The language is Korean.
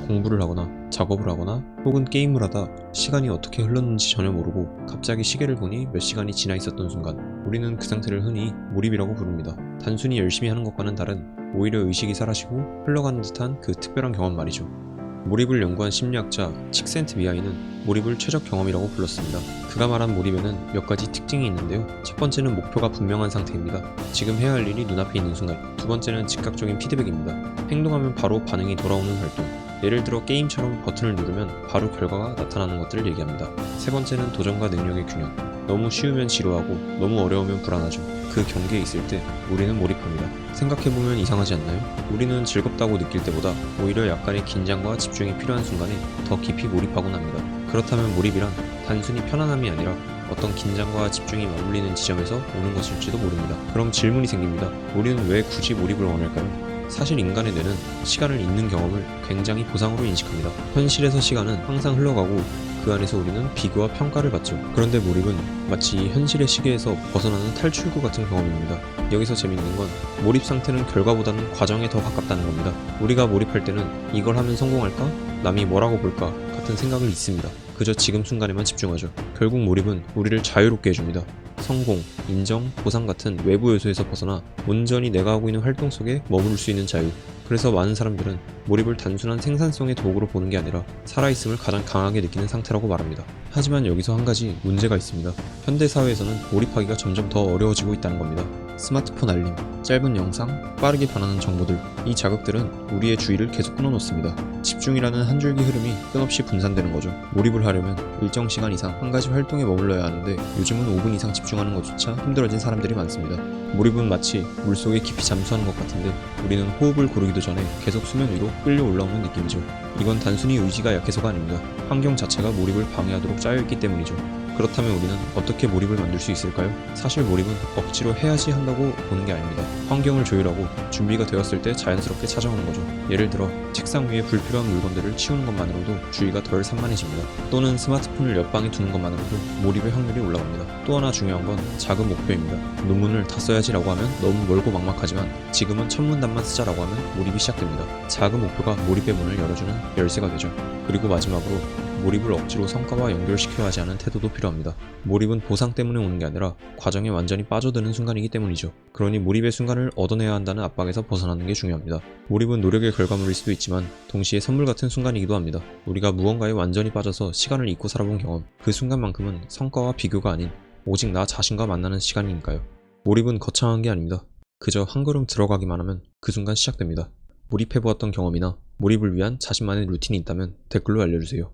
공부를 하거나 작업을 하거나 혹은 게임을 하다 시간이 어떻게 흘렀는지 전혀 모르고 갑자기 시계를 보니 몇 시간이 지나 있었던 순간, 우리는 그 상태를 흔히 몰입이라고 부릅니다. 단순히 열심히 하는 것과는 다른, 오히려 의식이 사라지고 흘러가는 듯한 그 특별한 경험 말이죠. 몰입을 연구한 심리학자 칙센트 미하이는 몰입을 최적 경험이라고 불렀습니다. 그가 말한 몰입에는 몇 가지 특징이 있는데요. 첫 번째는 목표가 분명한 상태입니다. 지금 해야 할 일이 눈앞에 있는 순간. 두 번째는 즉각적인 피드백입니다. 행동하면 바로 반응이 돌아오는 활동. 예를 들어 게임처럼 버튼을 누르면 바로 결과가 나타나는 것들을 얘기합니다. 세 번째는 도전과 능력의 균형. 너무 쉬우면 지루하고 너무 어려우면 불안하죠. 그 경계에 있을 때 우리는 몰입합니다. 생각해보면 이상하지 않나요? 우리는 즐겁다고 느낄 때보다 오히려 약간의 긴장과 집중이 필요한 순간에 더 깊이 몰입하곤 합니다. 그렇다면 몰입이란 단순히 편안함이 아니라 어떤 긴장과 집중이 맞물리는 지점에서 오는 것일지도 모릅니다. 그럼 질문이 생깁니다. 우리는 왜 굳이 몰입을 원할까요? 사실 인간의 뇌는 시간을 잊는 경험을 굉장히 보상으로 인식합니다. 현실에서 시간은 항상 흘러가고 그 안에서 우리는 비교와 평가를 받죠. 그런데 몰입은 마치 현실의 시계에서 벗어나는 탈출구 같은 경험입니다. 여기서 재밌는 건 몰입 상태는 결과보다는 과정에 더 가깝다는 겁니다. 우리가 몰입할 때는 이걸 하면 성공할까? 남이 뭐라고 볼까? 같은 생각을 잊습니다. 그저 지금 순간에만 집중하죠. 결국 몰입은 우리를 자유롭게 해줍니다. 성공, 인정, 보상 같은 외부 요소에서 벗어나 온전히 내가 하고 있는 활동 속에 머무를 수 있는 자유. 그래서 많은 사람들은 몰입을 단순한 생산성의 도구로 보는 게 아니라 살아있음을 가장 강하게 느끼는 상태라고 말합니다. 하지만 여기서 한 가지 문제가 있습니다. 현대사회에서는 몰입하기가 점점 더 어려워지고 있다는 겁니다. 스마트폰 알림, 짧은 영상, 빠르게 변하는 정보들, 이 자극들은 우리의 주의를 계속 끊어놓습니다. 집중이라는 한 줄기 흐름이 끝없이 분산되는 거죠. 몰입을 하려면 일정 시간 이상 한 가지 활동에 머물러야 하는데 요즘은 5분 이상 집중하는 것조차 힘들어진 사람들이 많습니다. 몰입은 마치 물속에 깊이 잠수하는 것 같은데 우리는 호흡을 고르기도 전에 계속 수면 위로 끌려 올라오는 느낌이죠. 이건 단순히 의지가 약해서가 아닙니다. 환경 자체가 몰입을 방해하도록 짜여있기 때문이죠. 그렇다면 우리는 어떻게 몰입을 만들 수 있을까요? 사실 몰입은 억지로 해야지 한다고 보는 게 아닙니다. 환경을 조율하고 준비가 되었을 때 자연스럽게 찾아오는 거죠. 예를 들어 책상 위에 불필요한 물건들을 치우는 것만으로도 주의가 덜 산만해집니다. 또는 스마트폰을 옆방에 두는 것만으로도 몰입의 확률이 올라갑니다. 또 하나 중요한 건 작은 목표입니다. 논문을 다 써야지라고 하면 너무 멀고 막막하지만 지금은 첫 문단만 쓰자라고 하면 몰입이 시작됩니다. 작은 목표가 몰입의 문을 열어주는 열쇠가 되죠. 그리고 마지막으로 몰입을 억지로 성과와 연결시켜야 하지 않은 태도도 필요합니다. 몰입은 보상 때문에 오는 게 아니라 과정에 완전히 빠져드는 순간이기 때문이죠. 그러니 몰입의 순간을 얻어내야 한다는 압박에서 벗어나는 게 중요합니다. 몰입은 노력의 결과물일 수도 있지만 동시에 선물 같은 순간이기도 합니다. 우리가 무언가에 완전히 빠져서 시간을 잊고 살아본 경험, 그 순간만큼은 성과와 비교가 아닌 오직 나 자신과 만나는 시간이니까요. 몰입은 거창한 게 아닙니다. 그저 한 걸음 들어가기만 하면 그 순간 시작됩니다. 몰입해보았던 경험이나 몰입을 위한 자신만의 루틴이 있다면 댓글로 알려주세요.